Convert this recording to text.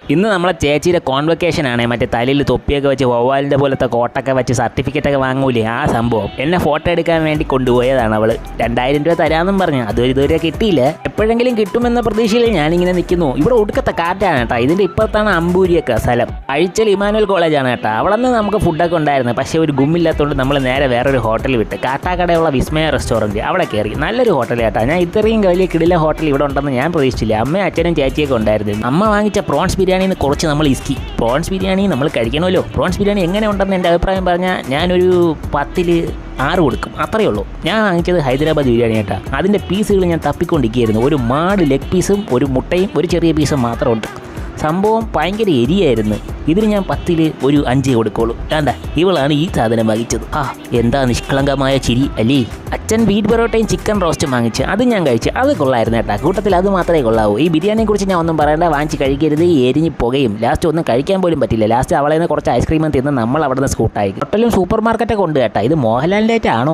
ഇന്ന് നമ്മളെ ചേച്ചിയുടെ കോൺവെക്കേഷനാണ്. മറ്റേ തലയിൽ തൊപ്പിയൊക്കെ വെച്ച് വവ്വാലിൻ്റെ പോലത്തെ കോട്ടൊക്കെ വെച്ച് സർട്ടിഫിക്കറ്റൊക്കെ വാങ്ങൂലേ ആ സംഭവം. എന്നെ ഫോട്ടോ എടുക്കാൻ വേണ്ടി കൊണ്ടുപോയതാണ് അവൾ. 2000 രൂപ തരാമെന്നും പറഞ്ഞു. അതൊരു ഇതുവരെ കിട്ടിയില്ല. എപ്പോഴെങ്കിലും കിട്ടുമെന്ന പ്രതീക്ഷയിൽ ഞാനിങ്ങനെ നിൽക്കുന്നു. ഇവിടെ ഒടുക്കത്തെ കാറ്റാണ് കേട്ടോ. ഇതിൻ്റെ ഇപ്പുറത്താണ് അമ്പൂരിയൊക്കെ സ്ഥലം. അഴിച്ചൽ ഇമാനുവൽ കോളേജാണ് കേട്ടോ. അവിടെ നിന്ന് നമുക്ക് ഫുഡൊക്കെ ഉണ്ടായിരുന്നു. പക്ഷേ ഒരു ഗുമ്മില്ലാത്തതുകൊണ്ട് നമ്മൾ നേരെ വേറൊരു ഹോട്ടൽ വിട്ട് കാട്ടാക്കടയുള്ള വിസ്മയ റെസ്റ്റോറൻറ്റ് അവിടെ കയറി. നല്ലൊരു ഹോട്ടൽ കേട്ടോ. ഞാൻ ഇത്രയും വലിയ കിടില ഹോട്ടൽ ഇവിടെ ഉണ്ടെന്ന് ഞാൻ പ്രതീക്ഷിച്ചില്ല. അമ്മയും അച്ഛനും ചേച്ചിയൊക്കെ ഉണ്ടായിരുന്നു. അമ്മ വാങ്ങിച്ച പ്രോൺസ് ബിരിയാണിന്ന് കുറച്ച് നമ്മൾ ഇസ്കി. പ്രോൺസ് ബിരിയാണി നമ്മൾ കഴിക്കണമല്ലോ. പ്രോൺസ് ബിരിയാണി എങ്ങനെ ഉണ്ടെന്ന് എൻ്റെ അഭിപ്രായം പറഞ്ഞാൽ ഞാനൊരു 10ൽ 6 കൊടുക്കും. അത്രയേ ഉള്ളൂ. ഞാൻ വാങ്ങിച്ചത് ഹൈദരാബാദ് ബിരിയാണി കേട്ടോ. അതിൻ്റെ പീസുകൾ ഞാൻ തപ്പിക്കൊണ്ടിരിക്കുകയായിരുന്നു. ഒരു മാട് ലെഗ് പീസും ഒരു മുട്ടയും ഒരു ചെറിയ പീസും മാത്രമുണ്ട്. സംഭവം ഭയങ്കര എരിയായിരുന്നു. ഇതിന് ഞാൻ 10ൽ ഒരു 5 കൊടുക്കുള്ളൂ. വേണ്ട, ഇവളാണ് ഈ സാധനം വാങ്ങിച്ചത്. എന്താ നിഷ്കളങ്കമായ ചിരി അല്ലേ. അച്ഛൻ ബീറ്റ് പൊറോട്ടയും ചിക്കൻ റോസ്റ്റും വാങ്ങിച്ച് അത് ഞാൻ കഴിച്ചു. അത് കൊള്ളായിരുന്നു കേട്ടോ. കൂട്ടത്തിൽ അത് മാത്രമേ കൊള്ളാവൂ. ഈ ബിരിയാണിയെക്കുറിച്ച് ഞാൻ ഒന്നും പറയേണ്ട. വാങ്ങിച്ച് കഴിക്കരുത്, എരിഞ്ഞ് പുകയും. ലാസ്റ്റ് ഒന്നും കഴിക്കാൻ പോലും പറ്റില്ല. ലാസ്റ്റ് അവളെ നിന്ന് കുറച്ച് ഐസ്ക്രീമും തിന്ന് നമ്മൾ അവിടെ നിന്ന് സ്കൂട്ടായി. ഹോട്ടലും സൂപ്പർ മാർക്കറ്റൊക്കെ ഉണ്ട് കേട്ടോ. ഇത് മോഹൻലാലിൻ്റെ ആണോ?